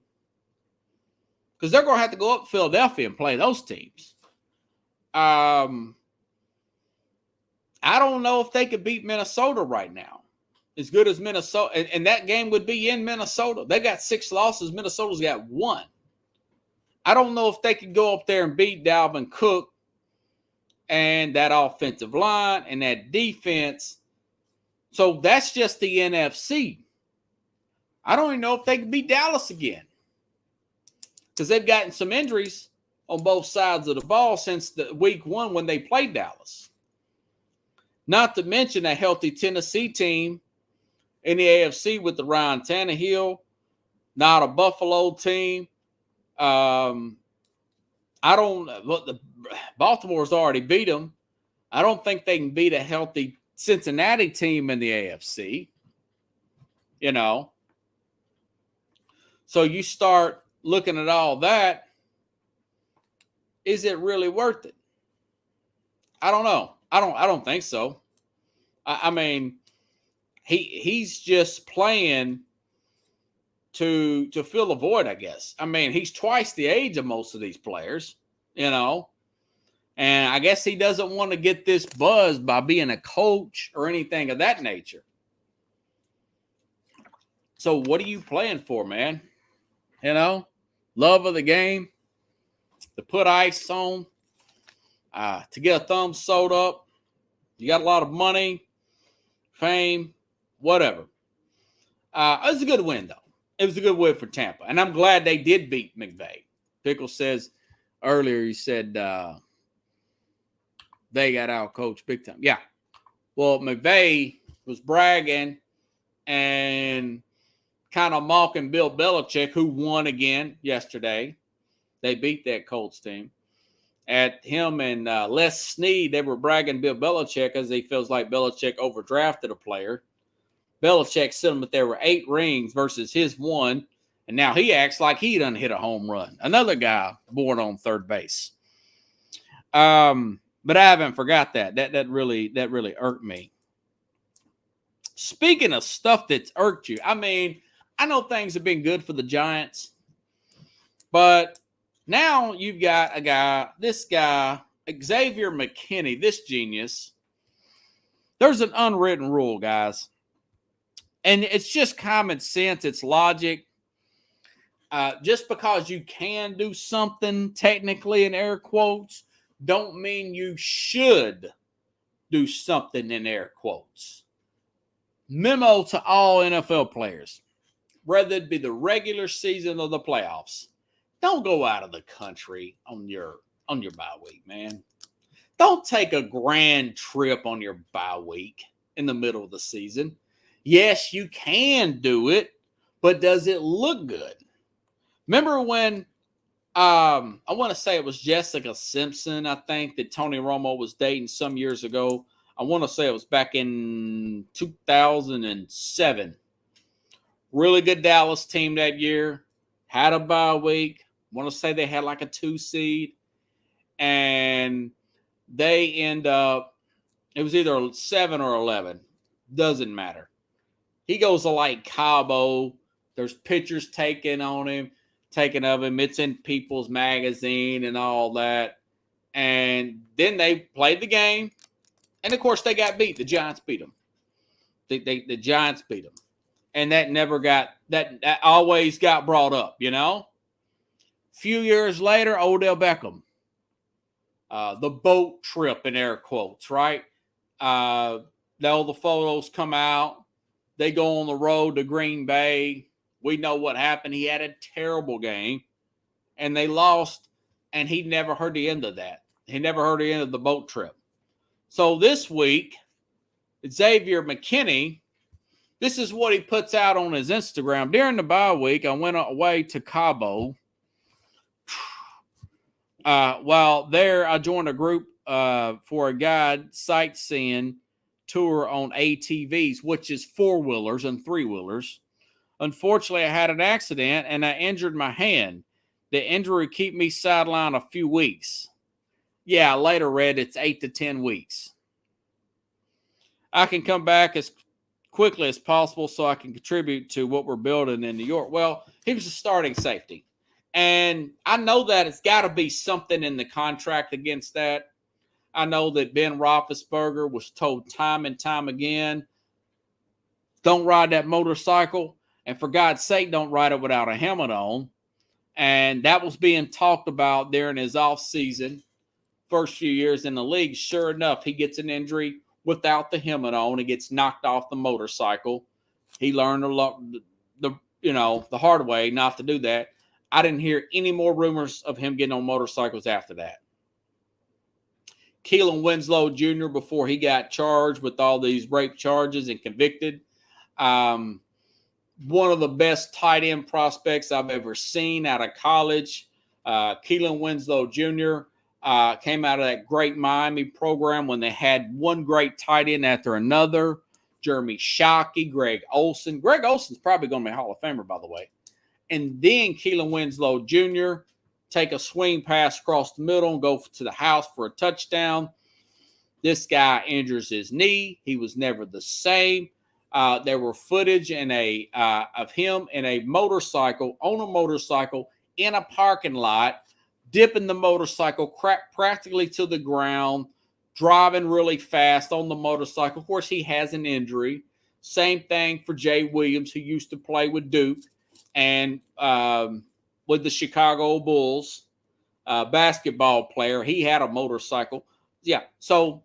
Because they're going to have to go up to Philadelphia and play those teams. I don't know if they could beat Minnesota right now. As good as Minnesota. And that game would be in Minnesota. They got 6 losses. Minnesota's got 1. I don't know if they could go up there and beat Dalvin Cook and that offensive line and that defense. So that's just the NFC. I don't even know if they can beat Dallas again. Because they've gotten some injuries on both sides of the ball since the week 1 when they played Dallas. Not to mention a healthy Tennessee team in the AFC with the Ryan Tannehill, not a Buffalo team. Baltimore's already beat them. I don't think they can beat a healthy Cincinnati team in the AFC. You know. So you start looking at all that. Is it really worth it? I don't know. I don't think so. I mean, he's just playing to fill a void, I guess. I mean, he's twice the age of most of these players, you know. And I guess he doesn't want to get this buzz by being a coach or anything of that nature. So what are you playing for, man? You know, love of the game, to put ice on, to get a thumb sewed up. You got a lot of money, fame, whatever. It was a good win, though. It was a good win for Tampa. And I'm glad they did beat McVay. Pickle says earlier, he said they got out-coached big time. Yeah. Well, McVay was bragging and kind of mocking Bill Belichick, who won again yesterday. They beat that Colts team. At him and Les Snead, they were bragging Bill Belichick as he feels like Belichick overdrafted a player. Belichick said him that there were 8 rings versus his 1, and now he acts like he done hit a home run. Another guy born on third base. But I haven't forgot that. That really irked me. Speaking of stuff that's irked you, I mean, I know things have been good for the Giants, but now you've got this guy, Xavier McKinney, this genius. There's an unwritten rule, guys. And it's just common sense. It's logic. Just because you can do something technically in air quotes, don't mean you should do something in air quotes. Memo to all NFL players, whether it be the regular season or the playoffs, don't go out of the country on your bye week, man. Don't take a grand trip on your bye week in the middle of the season. Yes, you can do it, but does it look good? Remember when I want to say it was Jessica Simpson, I think, that Tony Romo was dating some years ago. I want to say it was back in 2007. Really good Dallas team that year. Had a bye week. I want to say they had like a 2 seed. And they end up, it was either 7 or 11. Doesn't matter. He goes to like Cabo. There's pictures taken of him. It's in People's Magazine and all that. And then they played the game. And of course, they got beat. The Giants beat them. The Giants beat them. And that always got brought up, you know? A few years later, Odell Beckham. The boat trip in air quotes, right? All the photos come out. They go on the road to Green Bay. We know what happened. He had a terrible game, and they lost, and he never heard the end of that. He never heard the end of the boat trip. So this week, Xavier McKinney, this is what he puts out on his Instagram. During the bye week, I went away to Cabo. While there, I joined a group for a guide sightseeing tour on ATVs, which is four-wheelers and three-wheelers. Unfortunately, I had an accident and I injured my hand. The injury kept me sidelined a few weeks. Yeah, I later read it's 8 to 10 weeks. I can come back as quickly as possible so I can contribute to what we're building in New York. Well, he was a starting safety. And I know that it's got to be something in the contract against that. I know that Ben Roethlisberger was told time and time again, don't ride that motorcycle. And for God's sake, don't ride it without a helmet on. And that was being talked about during his offseason, first few years in the league. Sure enough, he gets an injury without the helmet on. He gets knocked off the motorcycle. He learned the hard way not to do that. I didn't hear any more rumors of him getting on motorcycles after that. Keelan Winslow Jr., before he got charged with all these rape charges and convicted, one of the best tight end prospects I've ever seen out of college. Keelan Winslow Jr. Came out of that great Miami program when they had one great tight end after another. Jeremy Shockey, Greg Olsen. Greg Olsen's probably going to be a Hall of Famer, by the way. And then Keelan Winslow Jr. take a swing pass across the middle and go to the house for a touchdown. This guy injures his knee. He was never the same. There were footage of him in a motorcycle, in a parking lot, dipping the motorcycle practically to the ground, driving really fast on the motorcycle. Of course, he has an injury. Same thing for Jay Williams, who used to play with Duke and with the Chicago Bulls, basketball player. He had a motorcycle. Yeah, so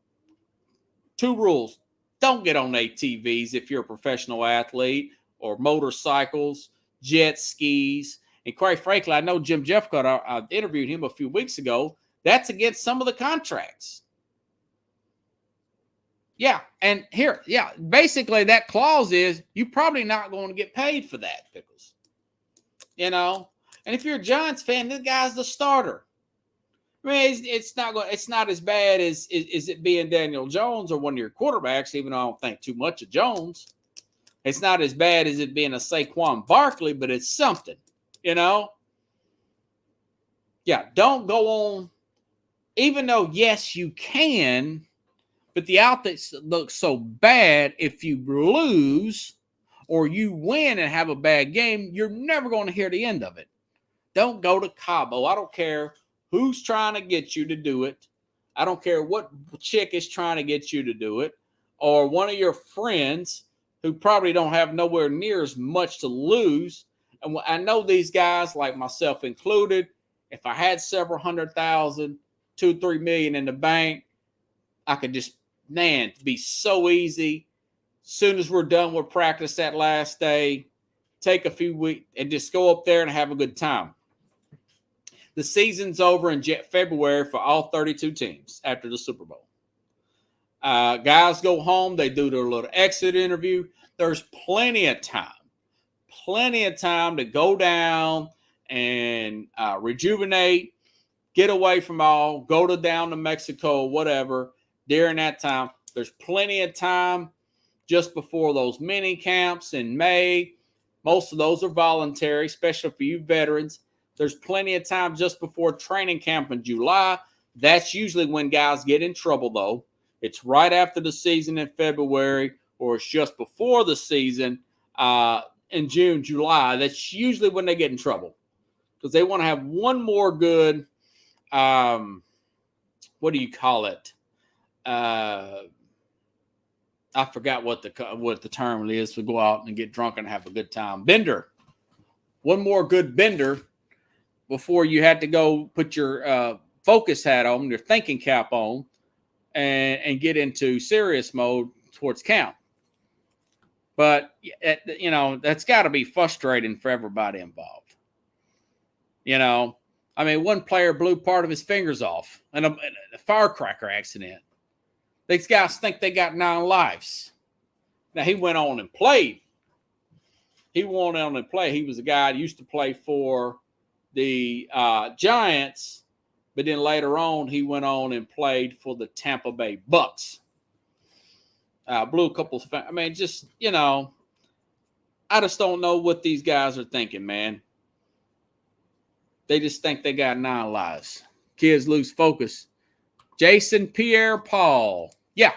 2 rules. Don't get on ATVs if you're a professional athlete, or motorcycles, jet skis. And quite frankly, I know Jim Jeffcoat, I interviewed him a few weeks ago. That's against some of the contracts. Yeah, and here, basically that clause is you're probably not going to get paid for that, Pickles. You know? And if you're a Giants fan, this guy's the starter. I mean, it's not as bad as it being Daniel Jones or one of your quarterbacks, even though I don't think too much of Jones. It's not as bad as it being a Saquon Barkley, but it's something, you know? Yeah, don't go on, even though, yes, you can, but the outfits look so bad. If you lose or you win and have a bad game, you're never going to hear the end of it. Don't go to Cabo. I don't care who's trying to get you to do it. I don't care what chick is trying to get you to do it, or one of your friends who probably don't have nowhere near as much to lose. And I know these guys, like myself included, if I had several $100,000, $2-3 million in the bank, I could just, be so easy. Soon as we're done with practice that last day, take a few weeks and just go up there and have a good time. The season's over in February for all 32 teams after the Super Bowl. Guys go home. They do their little exit interview. There's plenty of time to go down and rejuvenate, get away from all, go down to Mexico, whatever. During that time, there's plenty of time just before those mini camps in May. Most of those are voluntary, especially for you veterans. There's plenty of time just before training camp in July. That's usually when guys get in trouble, though. It's right after the season in February, or it's just before the season. in June, July. That's usually when they get in trouble because they want to have one more good, what do you call it? I forgot what the term is. We go out and get drunk and have a good time. Bender. One more good bender before you had to go put your focus hat on, your thinking cap on, and get into serious mode towards count. But, that's got to be frustrating for everybody involved. One player blew part of his fingers off in a firecracker accident. These guys think they got 9 lives. Now, he went on and played. He was a guy that used to play for the Giants, but then later on, he went on and played for the Tampa Bay Bucks. Blew a couple of, I just don't know what these guys are thinking, man. They just think they got 9 lives. Kids lose focus. Jason Pierre-Paul. Yeah, I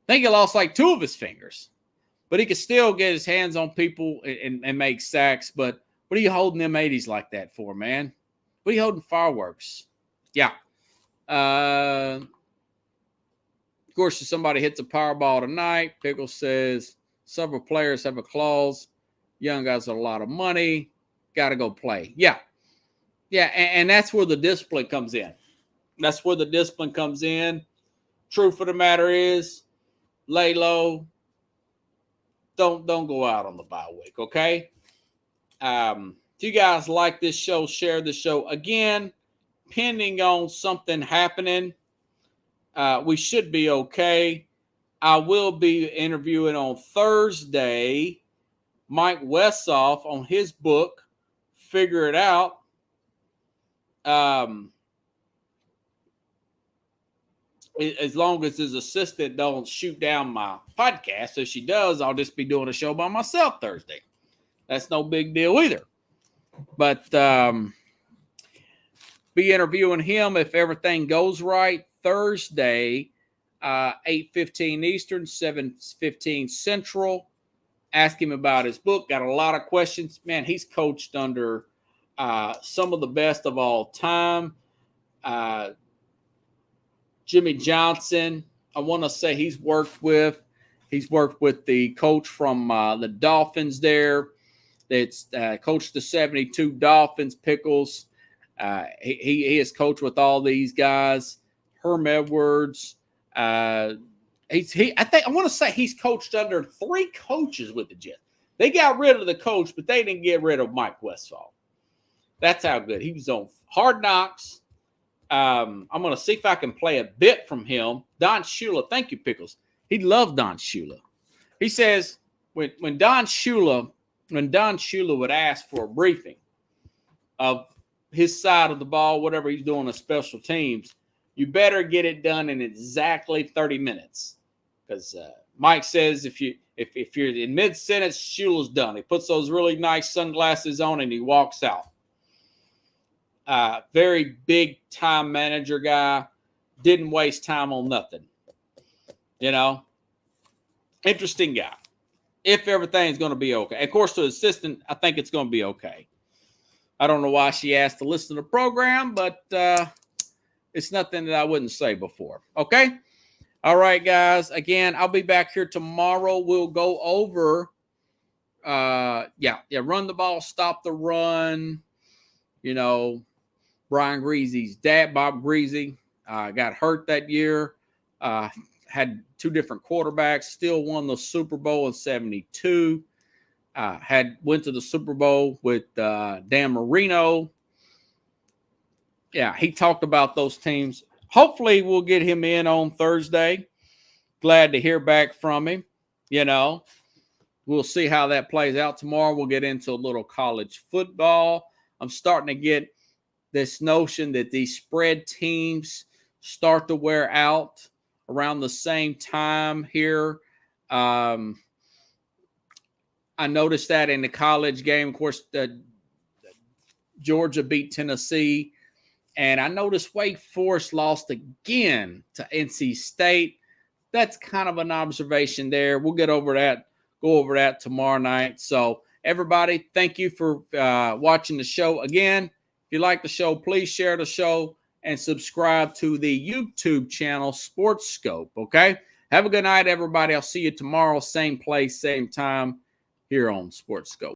think he lost like 2 of his fingers. But he could still get his hands on people and make sacks. But what are you holding them 80s like that for, man? What are you holding fireworks? Yeah. Of course, if somebody hits a Powerball tonight, Pickle says several players have a clause. Young guys have a lot of money. Got to go play. Yeah. Yeah, and that's where the discipline comes in. Truth of the matter is, lay low. Don't go out on the bye week, okay? If you guys like this show, share the show. Again, pending on something happening, we should be okay. I will be interviewing on Thursday Mike Westhoff on his book, Figure It Out. As long as his assistant don't shoot down my podcast. If she does, I'll just be doing a show by myself Thursday. That's no big deal either. But be interviewing him if everything goes right Thursday, 8:15 Eastern, 7:15 Central. Ask him about his book. Got a lot of questions. Man, he's coached under some of the best of all time. Jimmy Johnson, I want to say he's worked with the coach from the Dolphins there. That's coached the 72 Dolphins, Pickles. He has coached with all these guys. Herm Edwards. I want to say he's coached under 3 coaches with the Jets. They got rid of the coach, but they didn't get rid of Mike Westphal. That's how good. He was on Hard Knocks. I'm going to see if I can play a bit from him. Don Shula, thank you, Pickles. He loved Don Shula. He says when Don Shula would ask for a briefing of his side of the ball, whatever he's doing on special teams, you better get it done in exactly 30 minutes. Because Mike says if you're in mid-sentence, Shula's done. He puts those really nice sunglasses on and he walks out. Very big time manager guy. Didn't waste time on nothing. Interesting guy. If everything's going to be okay. Of course, to the assistant, I think it's going to be okay. I don't know why she asked to listen to the program, but it's nothing that I wouldn't say before. Okay? All right, guys. Again, I'll be back here tomorrow. We'll go over, run the ball, stop the run. Brian Greasy's dad, Bob Greasy, got hurt that year. Had 2 different quarterbacks. Still won the Super Bowl in '72. Went to the Super Bowl with Dan Marino. Yeah, he talked about those teams. Hopefully, we'll get him in on Thursday. Glad to hear back from him. We'll see how that plays out tomorrow. We'll get into a little college football. I'm starting to get this notion that these spread teams start to wear out around the same time here. I noticed that in the college game. Of course, Georgia beat Tennessee. And I noticed Wake Forest lost again to NC State. That's kind of an observation there. We'll get over that go over that tomorrow night. So everybody, thank you for watching the show. Again, if you like the show, please share the show and subscribe to the YouTube channel, Sports Scope. Okay? Have a good night, everybody. I'll see you tomorrow, same place, same time, here on Sports Scope.